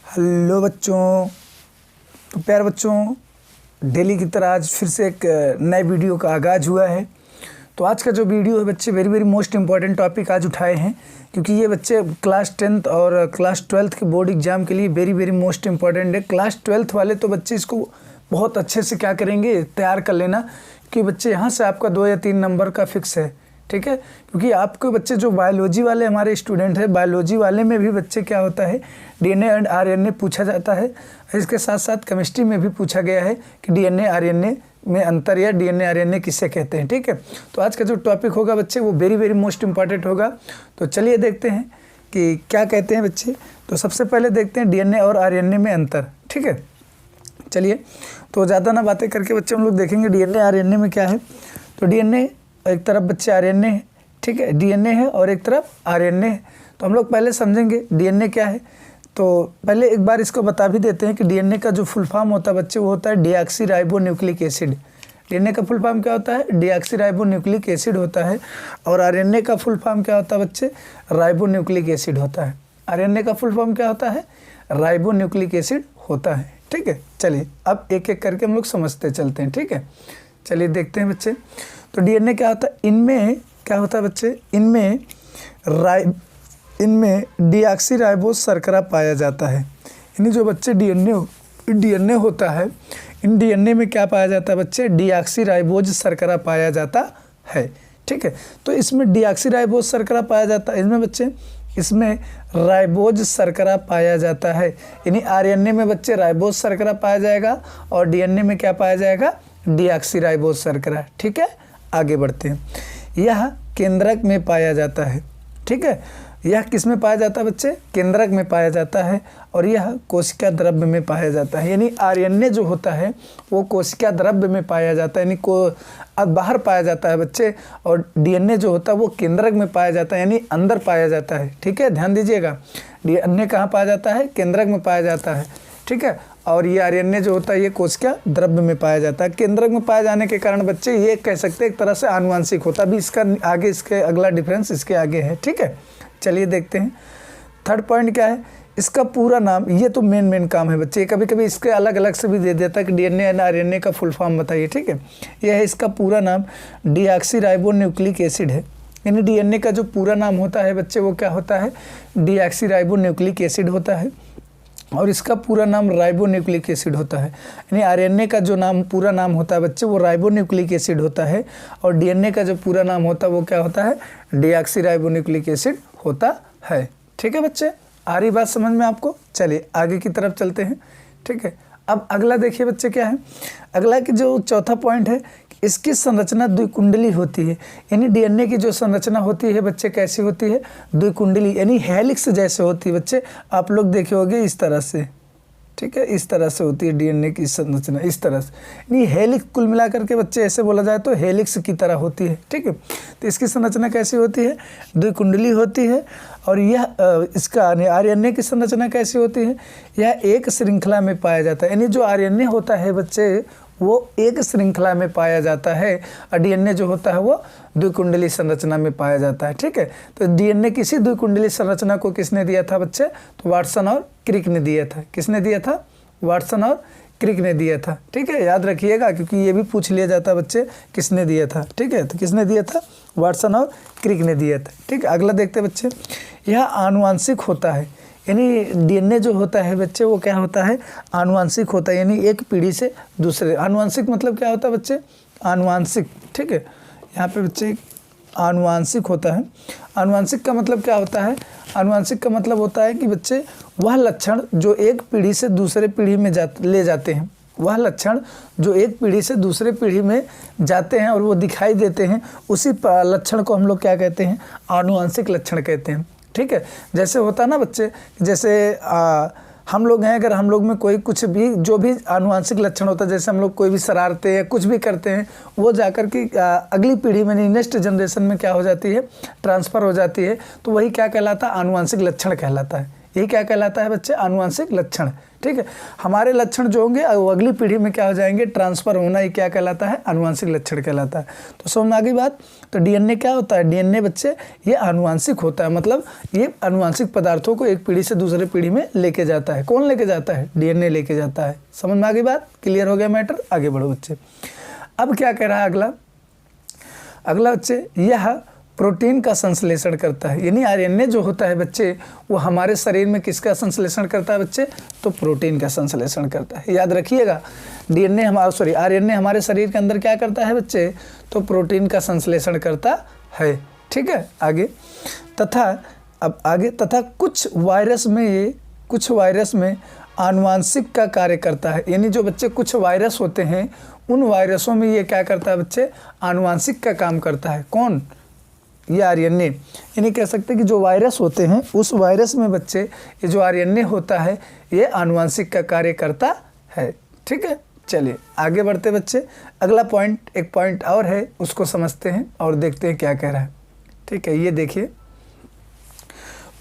Hello बच्चों। तो प्यारे बच्चों, डेली की तरह आज फिर से एक नए वीडियो का आगाज़ हुआ है। तो आज का जो वीडियो है बच्चे very very most important topic आज उठाए हैं, क्योंकि ये बच्चे क्लास 10th और क्लास 12th के बोर्ड एग्जाम के लिए वेरी वेरी मोस्ट इम्पॉर्टेंट है। क्लास 12th वाले तो बच्चे इसको बहुत अच्छे से क्या करेंगे, तैयार कर लेना, कि बच्चे यहाँ से आपका 2 या 3 नंबर का फिक्स है, ठीक है। क्योंकि आपके बच्चे जो बायोलॉजी वाले हमारे स्टूडेंट हैं, बायोलॉजी वाले में भी बच्चे क्या होता है, डीएनए एंड आरएनए पूछा जाता है। इसके साथ साथ केमिस्ट्री में भी पूछा गया है कि डीएनए आरएनए में अंतर या डीएनए आरएनए किसे कहते हैं, ठीक है। तो आज का जो टॉपिक होगा बच्चे वो वेरी वेरी मोस्ट इम्पॉर्टेंट होगा। तो चलिए देखते हैं कि क्या कहते हैं बच्चे। तो सबसे पहले देखते हैं डीएनए और आरएनए में अंतर, ठीक है। चलिए, तो ज़्यादा ना बातें करके बच्चे हम लोग देखेंगे डीएनए आरएनए में क्या है। तो डीएनए एक तरफ बच्चे आरएनए है, ठीक है, डीएनए है, और एक तरफ आरएनए है। तो हम लोग पहले समझेंगे डीएनए क्या है। तो पहले एक बार इसको बता भी देते हैं कि डीएनए का जो फुल फॉर्म होता है बच्चे वो होता है डीऑक्सीराइबोन्यूक्लिक एसिड। डीएनए का फुल फॉर्म क्या होता है, डीऑक्सीराइबोन्यूक्लिक एसिड होता है। और आरएनए का फुल फॉर्म क्या होता है बच्चे, राइबोन्यूक्लिक एसिड होता है। आरएनए का फुल फॉर्म क्या होता है, राइबोन्यूक्लिक एसिड होता है, ठीक है। चलिए अब एक एक करके हम लोग समझते चलते हैं, ठीक है। चलिए देखते हैं बच्चे। तो डीएनए क्या होता है, इनमें क्या होता है बच्चे, इनमें डीऑक्सीराइबोज शर्करा पाया जाता है। यानी जो बच्चे डीएनए होता है, इन डीएनए में क्या पाया जाता है बच्चे, डीऑक्सीराइबोज शर्करा पाया जाता है, ठीक है। तो इसमें डीऑक्सीराइबोज शर्करा पाया जाता है, इसमें बच्चे इसमें राइबोज शर्करा पाया जाता है। यानी आरएनए में बच्चे राइबोज शर्करा पाया जाएगा और डीएनए में क्या पाया जाएगा, डीऑक्सीराइबोज शर्करा, ठीक है। आगे बढ़ते हैं। यह केंद्रक में पाया जाता है, ठीक है। यह किस में पाया जाता है बच्चे, केंद्रक में पाया जाता है, और यह कोशिका द्रव्य में पाया जाता है। यानी आरएनए जो होता है वो कोशिका द्रव्य में पाया जाता है, यानी बाहर पाया जाता है बच्चे, और डीएनए जो होता है वो केंद्रक में पाया जाता है, यानी अंदर पाया जाता है, ठीक है। ध्यान दीजिएगा, डीएनए कहाँ पाया जाता है, केंद्रक में पाया जाता है, ठीक है। और ये आरएनए जो होता है ये कोशिका द्रव्य में पाया जाता है। केंद्रक में पाए जाने के कारण बच्चे ये कह सकते हैं एक तरह से आनुवांशिक होता है। अभी इसका आगे इसके अगला डिफरेंस इसके आगे है, ठीक है। चलिए देखते हैं थर्ड पॉइंट क्या है, इसका पूरा नाम। ये तो मेन काम है बच्चे, कभी कभी इसके अलग अलग से भी दे देता है कि डीएनए एंड आरएनए का फुल फॉर्म बताइए, ठीक है। यह है इसका पूरा नाम, डीऑक्सीराइबोन्यूक्लिक एसिड है। यानी डीएनए का जो पूरा नाम होता है बच्चे वो क्या होता है, डीऑक्सीराइबोन्यूक्लिक एसिड होता है, और इसका पूरा नाम राइबोन्यूक्लिक एसिड होता है। यानी आरएनए का जो नाम पूरा नाम होता है बच्चे वो राइबोन्यूक्लिक एसिड होता है, और डीएनए का जो पूरा नाम होता है वो क्या होता है, डीऑक्सीराइबोन्यूक्लिक एसिड होता है, ठीक है बच्चे। आ रही बात समझ में आपको। चलिए आगे की तरफ चलते हैं, ठीक है। अब अगला देखिए बच्चे क्या है, अगला की जो चौथा पॉइंट है, इसकी संरचना द्विकुंडली होती है। यानी डीएनए की जो संरचना होती है बच्चे कैसी होती है, द्विकुंडली, यानी हेलिक्स जैसे होती है बच्चे। आप लोग देखे होंगे इस तरह से, ठीक है, इस तरह से होती है डीएनए की संरचना, इस तरह से। यानी हेलिक्स कुल मिलाकर के बच्चे ऐसे बोला जाए तो हेलिक्स की तरह होती है, ठीक है। तो इसकी संरचना कैसी होती है, द्विकुंडली होती है। और यह इसका आरएनए की संरचना कैसी होती है, यह एक श्रृंखला में पाया जाता है। यानी जो आरएनए होता है बच्चे वो एक श्रृंखला में पाया जाता है, और डीएनए जो होता है वो द्विकुंडली संरचना में पाया जाता है, ठीक है। तो डीएनए किसी द्विकुंडली संरचना को किसने दिया था बच्चे, तो वाटसन और क्रिक ने दिया था। किसने दिया था, वाटसन और क्रिक ने दिया था, ठीक है। याद रखिएगा क्योंकि ये भी पूछ लिया जाता है बच्चे किसने दिया था, ठीक है। तो किसने दिया था, वाटसन और क्रिक ने दिया था, ठीक है। अगला देखते हैं बच्चे, यह आनुवांशिक होता है। यानी डीएनए जो होता है बच्चे वो क्या होता है, आनुवांशिक होता है। यानी एक पीढ़ी से दूसरे, आनुवांशिक मतलब क्या होता है बच्चे, आनुवांशिक, ठीक है। यहाँ पे बच्चे आनुवांशिक होता है। आनुवांशिक का मतलब क्या होता है, आनुवांशिक का मतलब होता है कि बच्चे वह लक्षण जो एक पीढ़ी से दूसरे पीढ़ी में ले जाते हैं, वह लक्षण जो एक पीढ़ी से दूसरे पीढ़ी में जाते हैं और वो दिखाई देते हैं, उसी लक्षण को हम लोग क्या कहते हैं, आनुवांशिक लक्षण कहते हैं, ठीक है। जैसे होता है ना बच्चे, जैसे हम लोग हैं, अगर हम लोग में कोई कुछ भी जो भी आनुवांशिक लक्षण होता है, जैसे हम लोग कोई भी शरारते या कुछ भी करते हैं, वो जाकर के अगली पीढ़ी में, नेक्स्ट जनरेशन में क्या हो जाती है, ट्रांसफ़र हो जाती है। तो वही क्या कहलाता है, आनुवांशिक लक्षण कहलाता है। ये क्या कहलाता है बच्चे? आनुवंशिक लक्षण। ठीक है, हमारे लक्षण जो होंगे वो अगली पीढ़ी में क्या हो जाएंगे? ट्रांसफर होना, ये क्या कहलाता है? आनुवंशिक लक्षण कहलाता है। तो समझ में आ गई बात? तो डीएनए क्या होता है? डीएनए बच्चे ये आनुवंशिक होता है, मतलब ये आनुवंशिक पदार्थों को एक पीढ़ी से दूसरे पीढ़ी में लेके जाता है। कौन लेके जाता है? डीएनए लेके जाता है। समझ में आ गई बात? क्लियर हो गया मैटर? आगे बढ़ो बच्चे। अब क्या कह रहा है अगला बच्चे, यह प्रोटीन का संश्लेषण करता है, यानी आरएनए जो होता है बच्चे वो हमारे शरीर में किसका संश्लेषण करता है बच्चे? तो प्रोटीन का संश्लेषण करता है। याद रखिएगा, आरएनए हमारे शरीर के अंदर क्या करता है बच्चे? तो प्रोटीन का संश्लेषण करता है। ठीक है, आगे तथा कुछ वायरस में आनुवांशिक का कार्य करता है, यानी जो बच्चे कुछ वायरस होते हैं उन वायरसों में ये क्या करता है बच्चे? आनुवांशिक का काम करता है। कौन? ये आरएनए। यानी कह सकते हैं कि जो वायरस होते हैं उस वायरस में बच्चे ये जो आरएनए होता है ये आनुवांशिक का कार्य करता है। ठीक है, चलिए आगे बढ़ते बच्चे। अगला एक पॉइंट और है, उसको समझते हैं और देखते हैं क्या कह रहा है। ठीक है, ये देखिए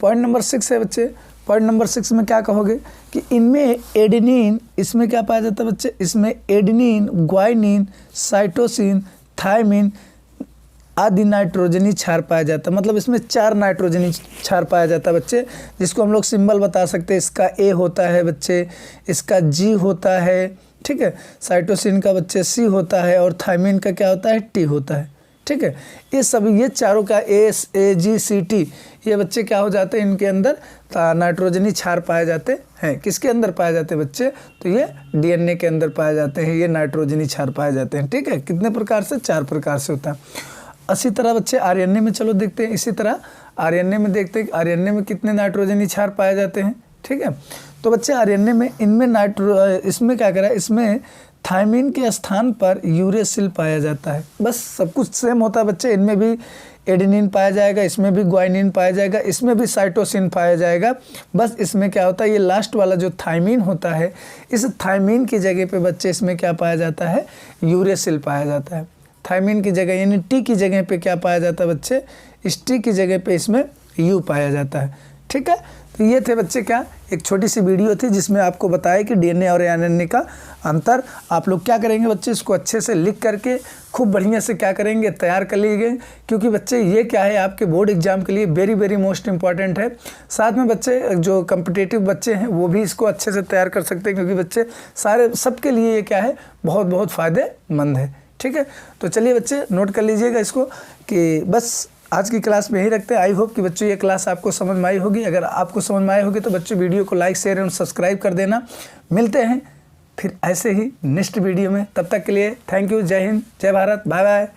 पॉइंट नंबर 6 है बच्चे। पॉइंट नंबर 6 में क्या कहोगे कि इनमें एडेनिन, इसमें क्या पाया जाता है बच्चे? इसमें एडेनिन, ग्वाइनिन, साइटोसिन, थायमिन आदि नाइट्रोजनी क्षार पाया जाता है। मतलब इसमें 4 नाइट्रोजनी क्षार पाया जाता है बच्चे, जिसको हम लोग सिंबल बता सकते हैं। इसका ए होता है बच्चे, इसका जी होता है, ठीक है, साइटोसिन का बच्चे सी होता है और थायमिन का क्या होता है? टी होता है। ठीक है, ये चारों का S A ji C T ये बच्चे क्या हो जाते हैं? इनके अंदर नाइट्रोजनी क्षार पाए जाते हैं। किसके अंदर पाए जाते हैं बच्चे? तो ये डीएनए के अंदर पाए जाते हैं, ये नाइट्रोजनी क्षार पाए जाते हैं। ठीक है, कितने प्रकार से? 4 प्रकार से होता है। इसी तरह बच्चे आरएनए में चलो देखते हैं। इसी तरह आरएनए में देखते हैं आरएनए में कितने नाइट्रोजनी क्षार पाए जाते हैं। ठीक है, तो बच्चे आरएनए में इसमें क्या करा है? इसमें थायमिन के स्थान पर यूरेसिल पाया जाता है। बस सब कुछ सेम होता है बच्चे। इनमें भी एडेनिन पाया जाएगा, इसमें भी ग्वाइनिन पाया जाएगा, इसमें भी साइटोसिन पाया जाएगा। बस इसमें क्या होता है? ये लास्ट वाला जो थायमिन होता है, इस थायमिन की जगह पे बच्चे इसमें क्या पाया जाता है? यूरेसिल पाया जाता है। थायमिन की जगह यानी टी की जगह पे क्या पाया जाता है बच्चे? इस टी की जगह पे इसमें यू पाया जाता है। ठीक है, तो ये थे बच्चे क्या? एक छोटी सी वीडियो थी जिसमें आपको बताया कि डीएनए और आरएनए का अंतर। आप लोग क्या करेंगे बच्चे? इसको अच्छे से लिख करके खूब बढ़िया से क्या करेंगे? तैयार कर लीजिए, क्योंकि बच्चे ये क्या है आपके बोर्ड एग्जाम के लिए वेरी वेरी मोस्ट इंपॉर्टेंट है। साथ में बच्चे जो कम्पिटिटिव बच्चे हैं वो भी इसको अच्छे से तैयार कर सकते हैं, क्योंकि बच्चे सारे सबके लिए ये क्या है? बहुत बहुत फ़ायदेमंद है। ठीक है, तो चलिए बच्चे नोट कर लीजिएगा इसको कि बस आज की क्लास में यही रखते हैं। आई होप कि बच्चों ये क्लास आपको समझ में आई होगी। अगर आपको समझ में आई होगी तो बच्चों वीडियो को लाइक शेयर एवं सब्सक्राइब कर देना। मिलते हैं फिर ऐसे ही नेक्स्ट वीडियो में। तब तक के लिए थैंक यू। जय हिंद, जय भारत, बाय बाय।